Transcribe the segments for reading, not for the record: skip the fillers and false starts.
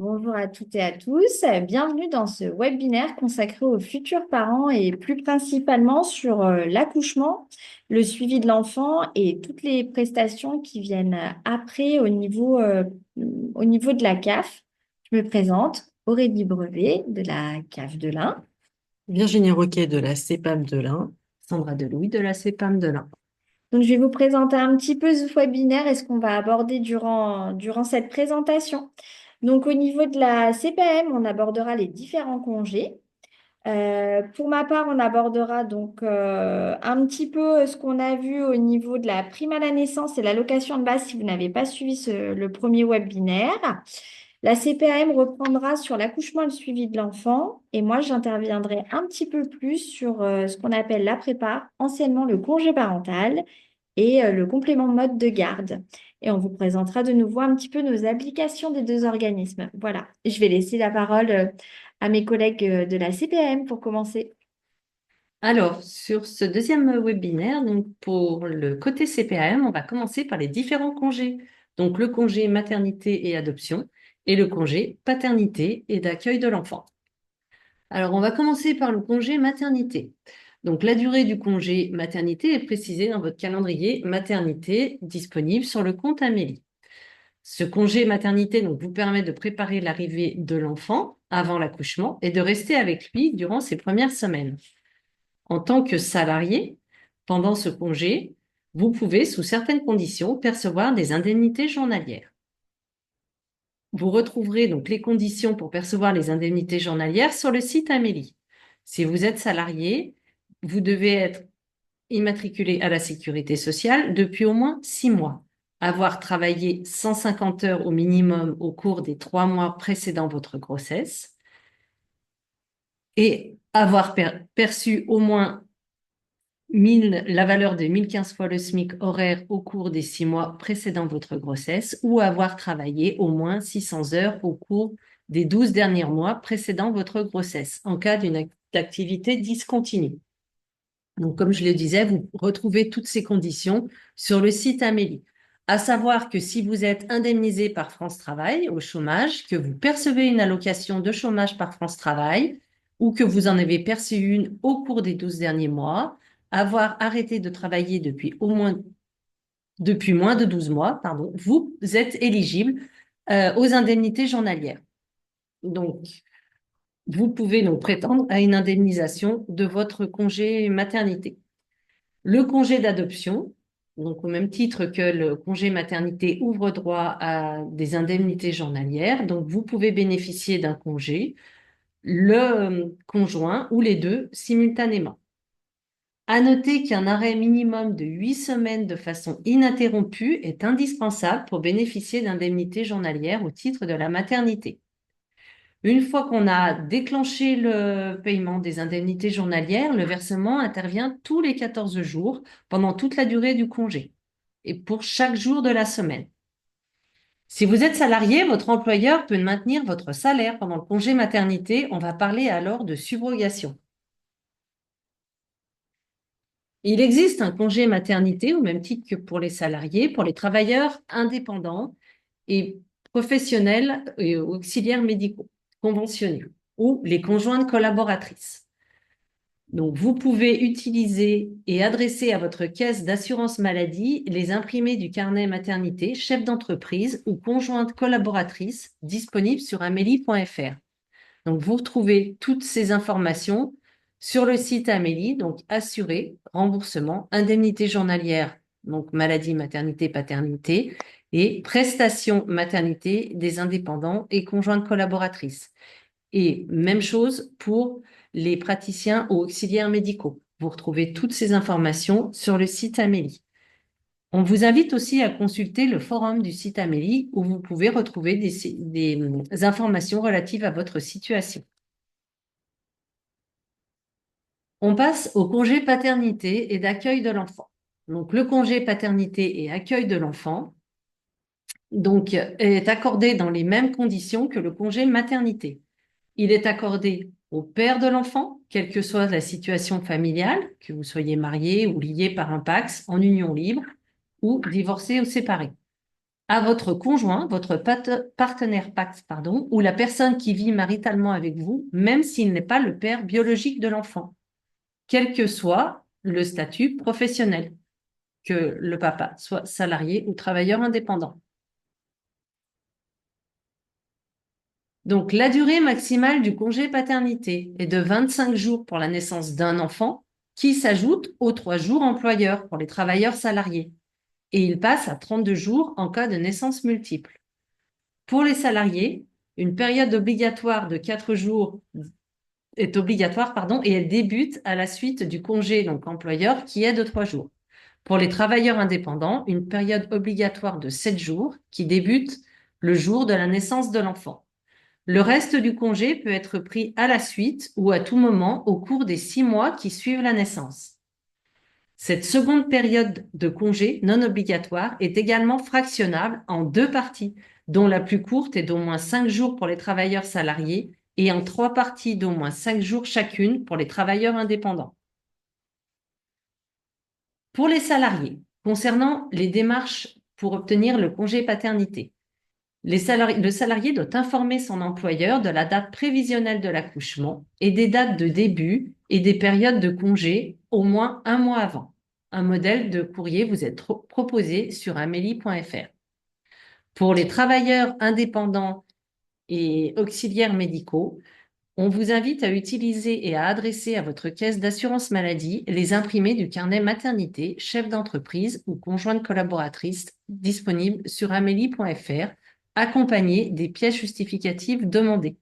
Bonjour à toutes et à tous. Bienvenue dans ce webinaire consacré aux futurs parents et plus principalement sur l'accouchement, le suivi de l'enfant et toutes les prestations qui viennent après au niveau de la CAF. Je me présente, Aurélie Brevet de la CAF de l'Ain. Virginie Roquet de la CEPAM de l'Ain, Sandra Delouis de la CEPAM de l'Ain. Donc, je vais vous présenter un petit peu ce webinaire et ce qu'on va aborder durant cette présentation. Donc, au niveau de la CPM, on abordera les différents congés. Pour ma part, on abordera donc un petit peu ce qu'on a vu au niveau de la prime à la naissance et l'allocation de base si vous n'avez pas suivi le premier webinaire. La CPAM reprendra sur l'accouchement et le suivi de l'enfant. Et moi, j'interviendrai un petit peu plus sur ce qu'on appelle la prépa, anciennement le congé parental et le complément mode de garde. Et on vous présentera de nouveau un petit peu nos applications des deux organismes. Voilà, je vais laisser la parole à mes collègues de la CPAM pour commencer. Alors, sur ce deuxième webinaire, donc pour le côté CPAM, on va commencer par les différents congés. Donc, le congé maternité et adoption et le congé paternité et d'accueil de l'enfant. Alors, on va commencer par le congé maternité. Donc, la durée du congé maternité est précisée dans votre calendrier maternité disponible sur le compte Amélie. Ce congé maternité donc, vous permet de préparer l'arrivée de l'enfant avant l'accouchement et de rester avec lui durant ses premières semaines. En tant que salarié, pendant ce congé, vous pouvez, sous certaines conditions, percevoir des indemnités journalières. Vous retrouverez donc les conditions pour percevoir les indemnités journalières sur le site Amélie. Si vous êtes salarié, vous devez être immatriculé à la sécurité sociale depuis au moins 6 mois, avoir travaillé 150 heures au minimum au cours des 3 mois précédant votre grossesse et avoir perçu au moins la valeur de 1015 fois le SMIC horaire au cours des 6 mois précédant votre grossesse ou avoir travaillé au moins 600 heures au cours des 12 derniers mois précédant votre grossesse en cas d'une activité discontinue. Donc, comme je le disais, vous retrouvez toutes ces conditions sur le site Amélie. À savoir que si vous êtes indemnisé par France Travail au chômage, que vous percevez une allocation de chômage par France Travail ou que vous en avez perçu une au cours des 12 derniers mois, avoir arrêté de travailler depuis moins de 12 mois, pardon, vous êtes éligible aux indemnités journalières. Donc, vous pouvez donc prétendre à une indemnisation de votre congé maternité. Le congé d'adoption, donc au même titre que le congé maternité, ouvre droit à des indemnités journalières. Donc vous pouvez bénéficier d'un congé, le conjoint ou les deux simultanément. À noter qu'un arrêt minimum de 8 semaines de façon ininterrompue est indispensable pour bénéficier d'indemnités journalières au titre de la maternité. Une fois qu'on a déclenché le paiement des indemnités journalières, le versement intervient tous les 14 jours pendant toute la durée du congé et pour chaque jour de la semaine. Si vous êtes salarié, votre employeur peut maintenir votre salaire pendant le congé maternité. On va parler alors de subrogation. Il existe un congé maternité au même titre que pour les salariés, pour les travailleurs indépendants et professionnels et auxiliaires médicaux conventionnés ou les conjointes collaboratrices. Donc, vous pouvez utiliser et adresser à votre caisse d'assurance maladie les imprimés du carnet maternité, chef d'entreprise ou conjointe collaboratrice disponibles sur amélie.fr. Donc, vous retrouvez toutes ces informations sur le site Amélie, donc assuré, remboursement, indemnité journalière, donc maladie, maternité, paternité, et prestations maternité des indépendants et conjointes collaboratrices. Et même chose pour les praticiens ou auxiliaires médicaux. Vous retrouvez toutes ces informations sur le site Amélie. On vous invite aussi à consulter le forum du site Amélie où vous pouvez retrouver des informations relatives à votre situation. On passe au congé paternité et d'accueil de l'enfant. Donc, le congé paternité et accueil de l'enfant donc, est accordé dans les mêmes conditions que le congé maternité. Il est accordé au père de l'enfant, quelle que soit la situation familiale, que vous soyez marié ou lié par un PACS, en union libre, ou divorcé ou séparé. à votre conjoint, votre partenaire PACS, pardon, ou la personne qui vit maritalement avec vous, même s'il n'est pas le père biologique de l'enfant, quel que soit le statut professionnel, que le papa soit salarié ou travailleur indépendant. Donc, la durée maximale du congé paternité est de 25 jours pour la naissance d'un enfant, qui s'ajoute aux 3 jours employeurs pour les travailleurs salariés. Et il passe à 32 jours en cas de naissance multiple. Pour les salariés, une période obligatoire de 4 jours est obligatoire, pardon, et elle débute à la suite du congé donc employeur qui est de 3 jours. Pour les travailleurs indépendants, une période obligatoire de 7 jours qui débute le jour de la naissance de l'enfant. Le reste du congé peut être pris à la suite ou à tout moment au cours des 6 mois qui suivent la naissance. Cette seconde période de congé non obligatoire est également fractionnable en 2 parties, dont la plus courte est d'au moins 5 jours pour les travailleurs salariés et en 3 parties d'au moins 5 jours chacune pour les travailleurs indépendants. Pour les salariés, concernant les démarches pour obtenir le congé paternité, le salarié doit informer son employeur de la date prévisionnelle de l'accouchement et des dates de début et des périodes de congé au moins 1 mois avant. Un modèle de courrier vous est proposé sur amélie.fr. Pour les travailleurs indépendants et auxiliaires médicaux, on vous invite à utiliser et à adresser à votre caisse d'assurance maladie les imprimés du carnet maternité, chef d'entreprise ou conjointe collaboratrice disponible sur amélie.fr, accompagnés des pièces justificatives demandées.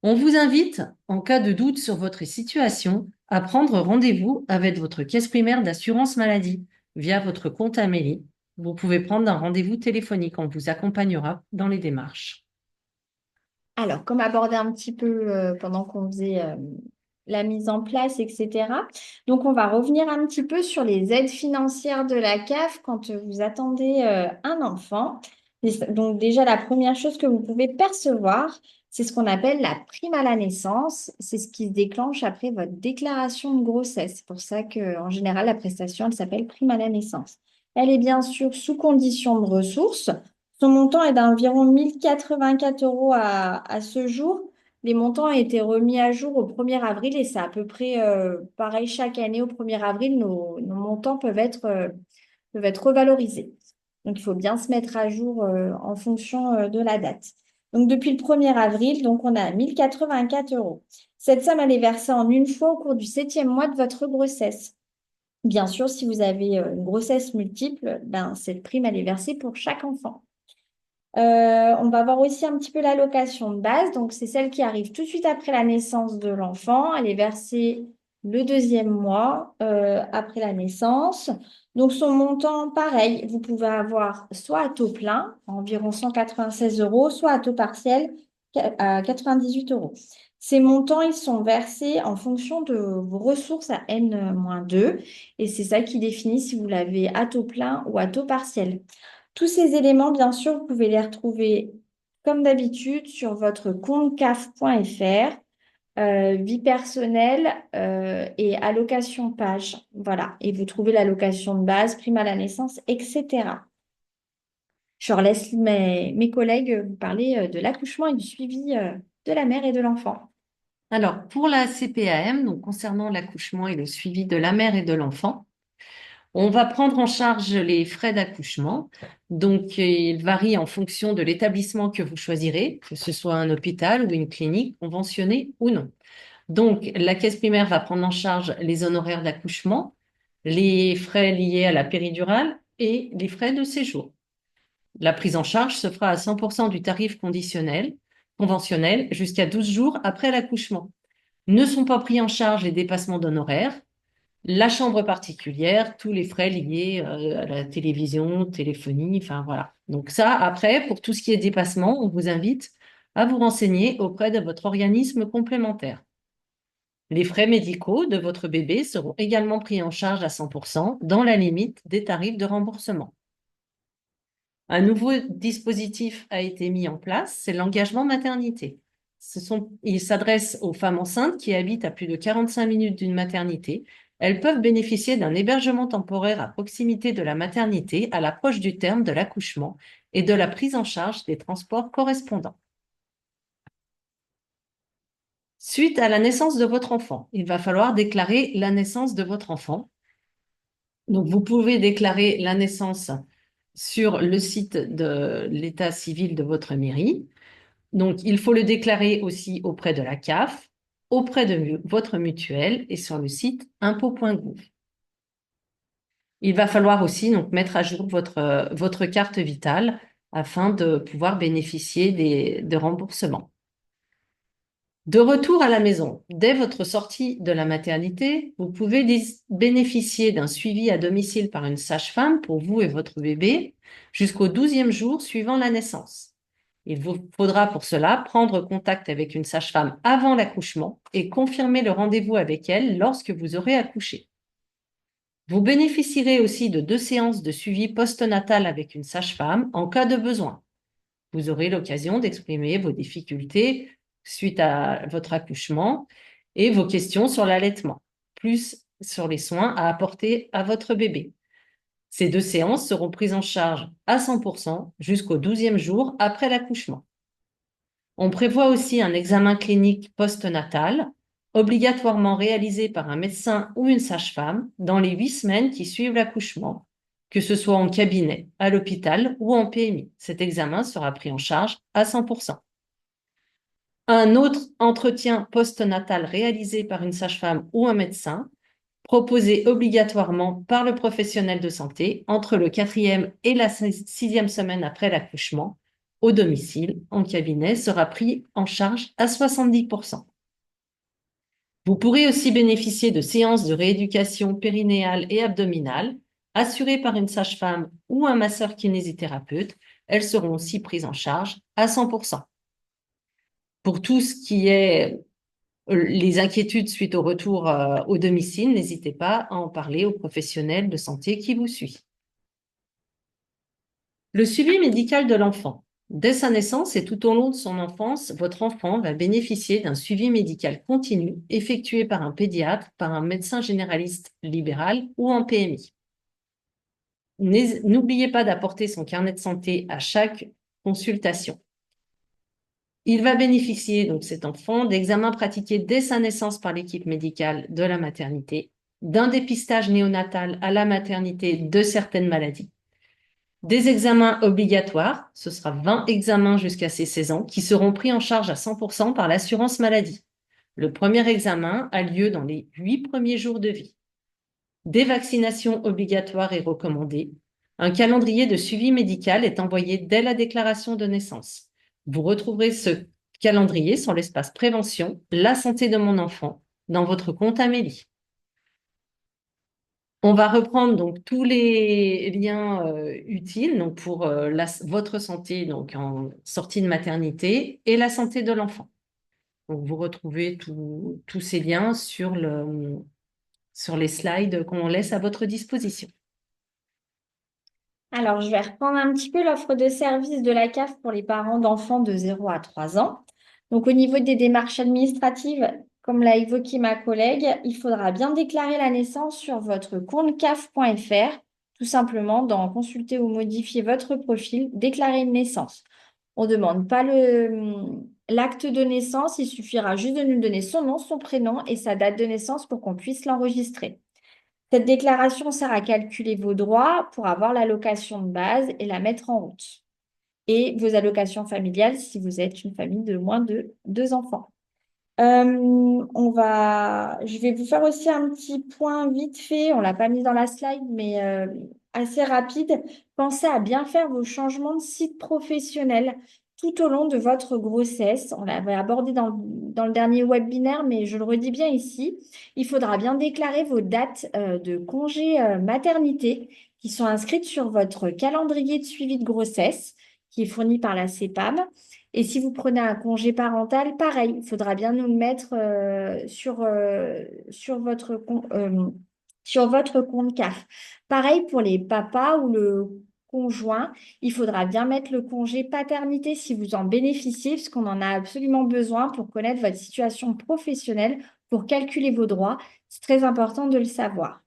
On vous invite, en cas de doute sur votre situation, à prendre rendez-vous avec votre caisse primaire d'assurance maladie via votre compte Amélie. Vous pouvez prendre un rendez-vous téléphonique, on vous accompagnera dans les démarches. Alors, comme abordé un petit peu pendant qu'on faisait la mise en place, etc. Donc, on va revenir un petit peu sur les aides financières de la CAF quand vous attendez un enfant. Donc, déjà, la première chose que vous pouvez percevoir, c'est ce qu'on appelle la prime à la naissance. C'est ce qui se déclenche après votre déclaration de grossesse. C'est pour ça qu'en général, la prestation, elle s'appelle prime à la naissance. Elle est bien sûr sous condition de ressources. Son montant est d'environ 1084 euros à ce jour. Les montants ont été remis à jour au 1er avril et c'est à peu près pareil chaque année au 1er avril, nos montants peuvent être revalorisés. Donc, il faut bien se mettre à jour en fonction de la date. Donc, depuis le 1er avril, donc, on a 1084 euros. Cette somme, elle est versée en une fois au cours du 7e mois de votre grossesse. Bien sûr, si vous avez une grossesse multiple, ben, cette prime, elle est versée pour chaque enfant. On va voir aussi un petit peu l'allocation de base. Donc, c'est celle qui arrive tout de suite après la naissance de l'enfant. Elle est versée le 2e mois après la naissance. Donc, son montant, pareil, vous pouvez avoir soit à taux plein, environ 196 euros, soit à taux partiel, à 98 euros. Ces montants, ils sont versés en fonction de vos ressources à N-2 et c'est ça qui définit si vous l'avez à taux plein ou à taux partiel. Tous ces éléments, bien sûr, vous pouvez les retrouver comme d'habitude sur votre compte caf.fr, vie personnelle et allocation page. Voilà. Et vous trouvez l'allocation de base, prime à la naissance, etc. Je relaisse mes collègues vous parler de l'accouchement et du suivi de la mère et de l'enfant. Alors, pour la CPAM, donc concernant l'accouchement et le suivi de la mère et de l'enfant, on va prendre en charge les frais d'accouchement. Donc, ils varient en fonction de l'établissement que vous choisirez, que ce soit un hôpital ou une clinique conventionnée ou non. Donc, la caisse primaire va prendre en charge les honoraires d'accouchement, les frais liés à la péridurale et les frais de séjour. La prise en charge se fera à 100% du tarif conventionnel jusqu'à 12 jours après l'accouchement. Ne sont pas pris en charge les dépassements d'honoraires, la chambre particulière, tous les frais liés à la télévision, téléphonie, enfin voilà. Donc ça, après, pour tout ce qui est dépassement, on vous invite à vous renseigner auprès de votre organisme complémentaire. Les frais médicaux de votre bébé seront également pris en charge à 100% dans la limite des tarifs de remboursement. Un nouveau dispositif a été mis en place, c'est l'engagement maternité. Il s'adresse aux femmes enceintes qui habitent à plus de 45 minutes d'une maternité elles peuvent bénéficier d'un hébergement temporaire à proximité de la maternité à l'approche du terme de l'accouchement et de la prise en charge des transports correspondants. Suite à la naissance de votre enfant, il va falloir déclarer la naissance de votre enfant. Donc, vous pouvez déclarer la naissance sur le site de l'état civil de votre mairie. Donc, il faut le déclarer aussi auprès de la CAF, auprès de votre mutuelle et sur le site impôts.gouv. Il va falloir aussi donc, mettre à jour votre carte vitale afin de pouvoir bénéficier de remboursements. De retour à la maison, dès votre sortie de la maternité, vous pouvez bénéficier d'un suivi à domicile par une sage-femme pour vous et votre bébé jusqu'au 12e jour suivant la naissance. Il vous faudra pour cela prendre contact avec une sage-femme avant l'accouchement et confirmer le rendez-vous avec elle lorsque vous aurez accouché. Vous bénéficierez aussi de 2 séances de suivi postnatal avec une sage-femme en cas de besoin. Vous aurez l'occasion d'exprimer vos difficultés suite à votre accouchement et vos questions sur l'allaitement, plus sur les soins à apporter à votre bébé. Ces 2 séances seront prises en charge à 100% jusqu'au 12e jour après l'accouchement. On prévoit aussi un examen clinique postnatal, obligatoirement réalisé par un médecin ou une sage-femme dans les 8 semaines qui suivent l'accouchement, que ce soit en cabinet, à l'hôpital ou en PMI. Cet examen sera pris en charge à 100%. Un autre entretien postnatal réalisé par une sage-femme ou un médecin, proposé obligatoirement par le professionnel de santé entre le 4e et la 6e semaine après l'accouchement, au domicile, en cabinet, sera pris en charge à 70%. Vous pourrez aussi bénéficier de séances de rééducation périnéale et abdominale assurées par une sage-femme ou un masseur kinésithérapeute. Elles seront aussi prises en charge à 100%. Pour tout ce qui est les inquiétudes suite au retour au domicile, n'hésitez pas à en parler au professionnel de santé qui vous suit. Le suivi médical de l'enfant. Dès sa naissance et tout au long de son enfance, votre enfant va bénéficier d'un suivi médical continu effectué par un pédiatre, par un médecin généraliste libéral ou en PMI. N'oubliez pas d'apporter son carnet de santé à chaque consultation. Il va bénéficier, donc cet enfant, d'examens pratiqués dès sa naissance par l'équipe médicale de la maternité, d'un dépistage néonatal à la maternité de certaines maladies, des examens obligatoires, ce sera 20 examens jusqu'à ses 16 ans, qui seront pris en charge à 100% par l'assurance maladie. Le premier examen a lieu dans les 8 premiers jours de vie. Des vaccinations obligatoires et recommandées. Un calendrier de suivi médical est envoyé dès la déclaration de naissance. Vous retrouverez ce calendrier sur l'espace prévention, la santé de mon enfant, dans votre compte Amélie. On va reprendre donc tous les liens utiles donc pour votre santé donc en sortie de maternité et la santé de l'enfant. Donc vous retrouvez tous ces liens sur les slides qu'on laisse à votre disposition. Alors, je vais reprendre un petit peu l'offre de service de la CAF pour les parents d'enfants de 0 à 3 ans. Donc, au niveau des démarches administratives, comme l'a évoqué ma collègue, il faudra bien déclarer la naissance sur votre compte caf.fr, tout simplement dans consulter ou modifier votre profil, déclarer une naissance. On ne demande pas l'acte de naissance, il suffira juste de nous donner son nom, son prénom et sa date de naissance pour qu'on puisse l'enregistrer. Cette déclaration sert à calculer vos droits pour avoir l'allocation de base et la mettre en route. Et vos allocations familiales si vous êtes une famille de moins de 2 enfants. Je vais vous faire aussi un petit point vite fait. On ne l'a pas mis dans la slide, mais assez rapide. Pensez à bien faire vos changements de site professionnel tout au long de votre grossesse. On l'avait abordé dans le dernier webinaire, mais je le redis bien ici. Il faudra bien déclarer vos dates de congé maternité qui sont inscrites sur votre calendrier de suivi de grossesse qui est fourni par la CEPAM. Et si vous prenez un congé parental, pareil, il faudra bien nous le mettre sur votre compte CAF. Pareil pour les papas ou le conjoint, il faudra bien mettre le congé paternité si vous en bénéficiez, parce qu'on en a absolument besoin pour connaître votre situation professionnelle pour calculer vos droits. C'est très important de le savoir.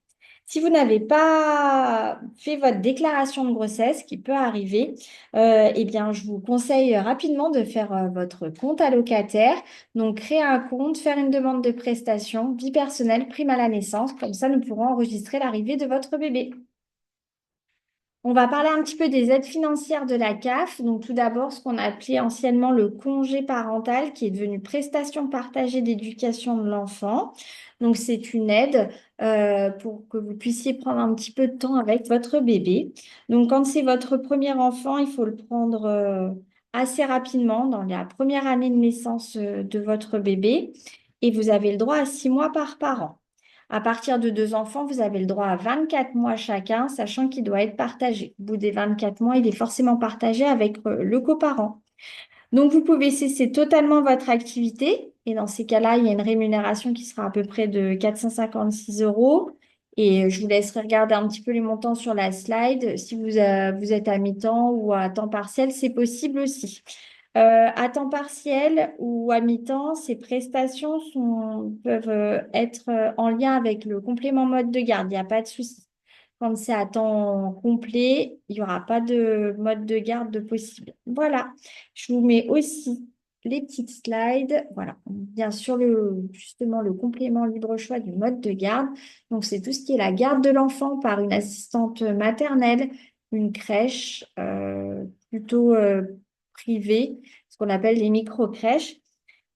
Si vous n'avez pas fait votre déclaration de grossesse, qui peut arriver, eh bien, je vous conseille rapidement de faire votre compte allocataire. Donc, créer un compte, faire une demande de prestation, vie personnelle, prime à la naissance. Comme ça, nous pourrons enregistrer l'arrivée de votre bébé. On va parler un petit peu des aides financières de la CAF. Donc, tout d'abord, ce qu'on appelait anciennement le congé parental, qui est devenu prestation partagée d'éducation de l'enfant. Donc, c'est une aide pour que vous puissiez prendre un petit peu de temps avec votre bébé. Donc, quand c'est votre premier enfant, il faut le prendre assez rapidement, dans la première année de naissance de votre bébé. Et vous avez le droit à 6 mois par parent. À partir de 2 enfants, vous avez le droit à 24 mois chacun, sachant qu'il doit être partagé. Au bout des 24 mois, il est forcément partagé avec le coparent. Donc, vous pouvez cesser totalement votre activité. Et dans ces cas-là, il y a une rémunération qui sera à peu près de 456 euros. Et je vous laisserai regarder un petit peu les montants sur la slide. Si vous êtes à mi-temps ou à temps partiel, c'est possible aussi. À temps partiel ou à mi-temps, ces prestations peuvent être en lien avec le complément mode de garde. Il n'y a pas de souci. Quand c'est à temps complet, il n'y aura pas de mode de garde de possible. Voilà. Je vous mets aussi les petites slides. Voilà. Bien sûr, justement, le complément libre choix du mode de garde. Donc, c'est tout ce qui est la garde de l'enfant par une assistante maternelle, une crèche plutôt privée, ce qu'on appelle les micro-crèches.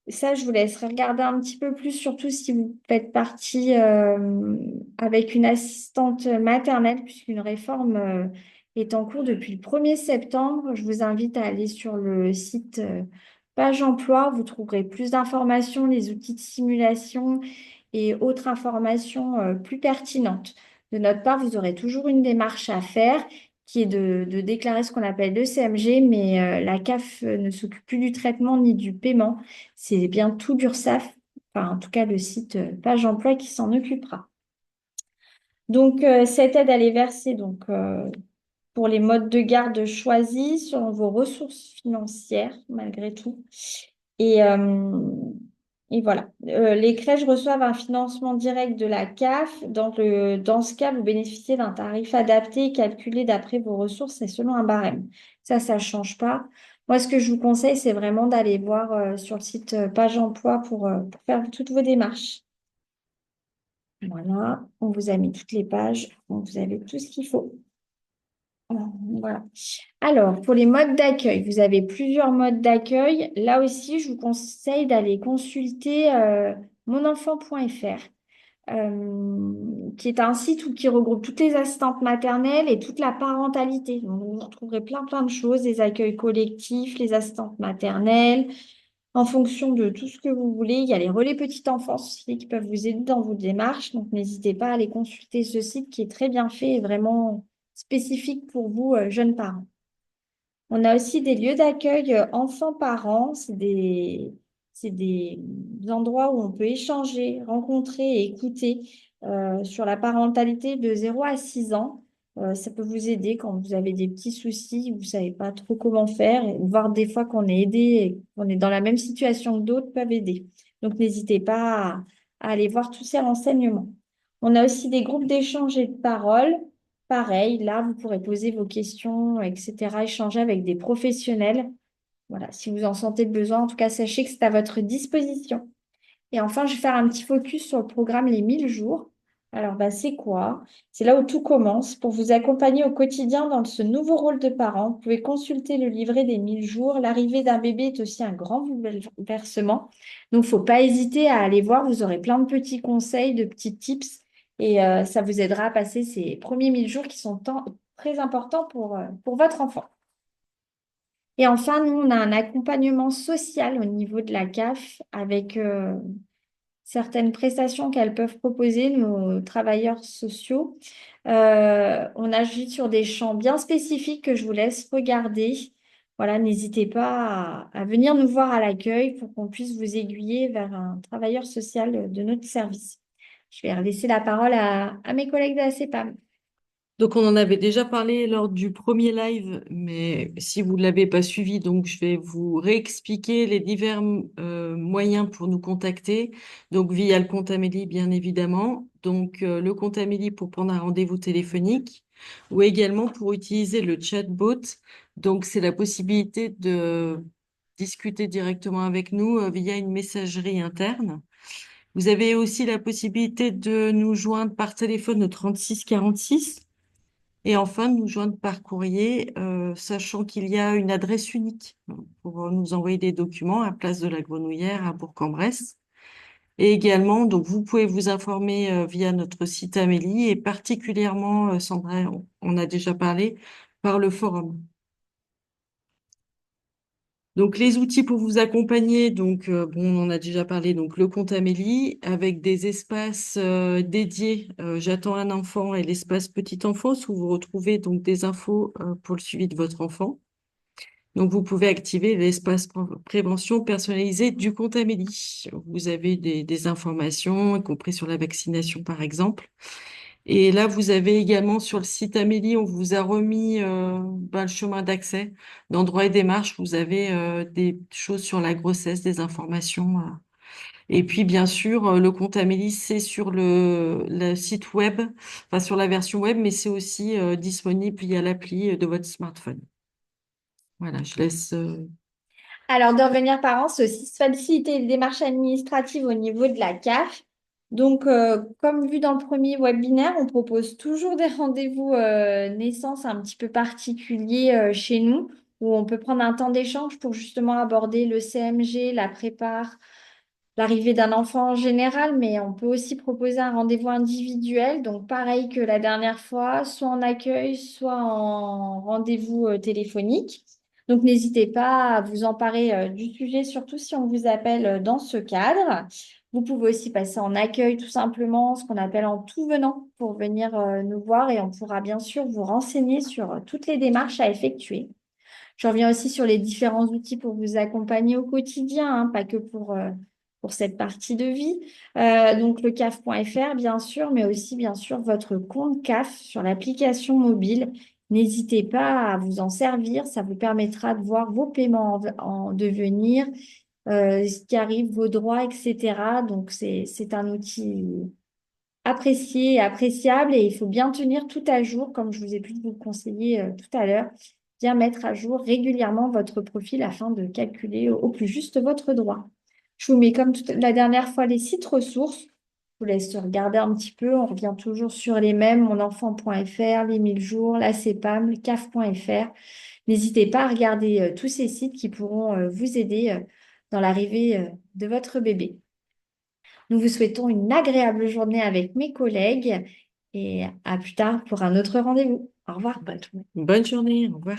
Ça, je vous laisserai regarder un petit peu plus, surtout si vous faites partie avec une assistante maternelle, puisqu'une réforme est en cours depuis le 1er septembre. Je vous invite à aller sur le site Page Emploi. Vous trouverez plus d'informations, les outils de simulation et autres informations plus pertinentes. De notre part, vous aurez toujours une démarche à faire qui est de déclarer ce qu'on appelle le CMG, mais la CAF ne s'occupe plus du traitement ni du paiement. C'est bien tout l'URSSAF, enfin en tout cas le site Page Emploi qui s'en occupera. Donc cette aide, elle est versée pour les modes de garde choisis selon vos ressources financières, malgré tout. Et, euh, et voilà. Les crèches reçoivent un financement direct de la CAF. Dans ce cas, vous bénéficiez d'un tarif adapté et calculé d'après vos ressources et selon un barème. Ça ne change pas. Moi, ce que je vous conseille, c'est vraiment d'aller voir sur le site Page Emploi pour faire toutes vos démarches. Voilà, on vous a mis toutes les pages, donc vous avez tout ce qu'il faut. Voilà. Alors, pour les modes d'accueil, vous avez plusieurs modes d'accueil. Là aussi, je vous conseille d'aller consulter monenfant.fr, qui est un site qui regroupe toutes les assistantes maternelles et toute la parentalité. Donc, vous retrouverez plein de choses, les accueils collectifs, les assistantes maternelles, en fonction de tout ce que vous voulez. Il y a les relais petite enfance aussi qui peuvent vous aider dans vos démarches. Donc, n'hésitez pas à aller consulter ce site qui est très bien fait et vraiment spécifique pour vous, jeunes parents. On a aussi des lieux d'accueil enfants-parents. C'est des endroits où on peut échanger, rencontrer et écouter sur la parentalité de 0 à 6 ans. Ça peut vous aider quand vous avez des petits soucis, vous ne savez pas trop comment faire, et voir des fois qu'on est aidé et qu'on est dans la même situation que d'autres peuvent aider. Donc, n'hésitez pas à aller voir tous ces renseignements. On a aussi des groupes d'échange et de parole. Pareil, là, vous pourrez poser vos questions, etc., échanger avec des professionnels. Voilà, si vous en sentez le besoin, en tout cas, sachez que c'est à votre disposition. Et enfin, je vais faire un petit focus sur le programme Les 1000 jours. Alors, bah, c'est quoi? C'est là où tout commence. Pour vous accompagner au quotidien dans ce nouveau rôle de parent, vous pouvez consulter le livret des 1000 jours. L'arrivée d'un bébé est aussi un grand bouleversement. Donc, faut pas hésiter à aller voir. Vous aurez plein de petits conseils, de petits tips. Et ça vous aidera à passer ces premiers 1000 jours qui sont très importants pour votre enfant. Et enfin, nous, on a un accompagnement social au niveau de la CAF avec certaines prestations qu'elles peuvent proposer, nos travailleurs sociaux. On agit sur des champs bien spécifiques que je vous laisse regarder. Voilà, n'hésitez pas à venir nous voir à l'accueil pour qu'on puisse vous aiguiller vers un travailleur social de notre service. Je vais laisser la parole à mes collègues de la CEPAM. Donc, on en avait déjà parlé lors du premier live, mais si vous ne l'avez pas suivi, donc je vais vous réexpliquer les divers moyens pour nous contacter. Donc, via le compte Amélie, bien évidemment. Donc, le compte Amélie pour prendre un rendez-vous téléphonique ou également pour utiliser le chatbot. Donc, c'est la possibilité de discuter directement avec nous via une messagerie interne. Vous avez aussi la possibilité de nous joindre par téléphone au 36 46 et enfin de nous joindre par courrier, sachant qu'il y a une adresse unique pour nous envoyer des documents à Place de la Grenouillère à Bourg-en-Bresse. Et également, donc vous pouvez vous informer via notre site Amélie et particulièrement, Sandra, on a déjà parlé, par le forum. Donc, les outils pour vous accompagner, donc, bon, on en a déjà parlé, donc le compte Amélie avec des espaces dédiés, j'attends un enfant et l'espace petite enfance où vous retrouvez donc des infos pour le suivi de votre enfant. Donc, vous pouvez activer l'espace prévention personnalisée du compte Amélie. Vous avez des informations, y compris sur la vaccination, par exemple. Et là, vous avez également sur le site Amélie, on vous a remis le chemin d'accès d'endroits et démarches. Vous avez des choses sur la grossesse, des informations. Et puis, bien sûr, le compte Amélie, c'est sur le site web, enfin sur la version web, mais c'est aussi disponible via l'appli de votre smartphone. Voilà, je laisse. Alors, devenir parent, c'est aussi faciliter les démarches administratives au niveau de la CAF. Donc, comme vu dans le premier webinaire, on propose toujours des rendez-vous naissance un petit peu particuliers chez nous, où on peut prendre un temps d'échange pour justement aborder le CMG, la prépare, l'arrivée d'un enfant en général, mais on peut aussi proposer un rendez-vous individuel. Donc, pareil que la dernière fois, soit en accueil, soit en rendez-vous téléphonique. Donc, n'hésitez pas à vous emparer du sujet, surtout si on vous appelle dans ce cadre. Vous pouvez aussi passer en accueil, tout simplement, ce qu'on appelle en tout venant, pour venir nous voir et on pourra bien sûr vous renseigner sur toutes les démarches à effectuer. Je reviens aussi sur les différents outils pour vous accompagner au quotidien, hein, pas que pour cette partie de vie. Donc le CAF.fr, bien sûr, mais aussi, bien sûr, votre compte CAF sur l'application mobile. N'hésitez pas à vous en servir, ça vous permettra de voir vos paiements en devenir, ce qui arrive, vos droits, etc. Donc c'est un outil apprécié et appréciable et il faut bien tenir tout à jour, comme je vous ai pu vous le conseiller tout à l'heure, bien mettre à jour régulièrement votre profil afin de calculer au plus juste votre droit. Je vous mets comme la dernière fois les sites ressources. Je vous laisse regarder un petit peu. On revient toujours sur les mêmes, monenfant.fr, les 1000 jours, la CEPAM, le CAF.fr. N'hésitez pas à regarder tous ces sites qui pourront vous aider dans l'arrivée de votre bébé. Nous vous souhaitons une agréable journée avec mes collègues et à plus tard pour un autre rendez-vous. Au revoir. Bonne journée, au revoir.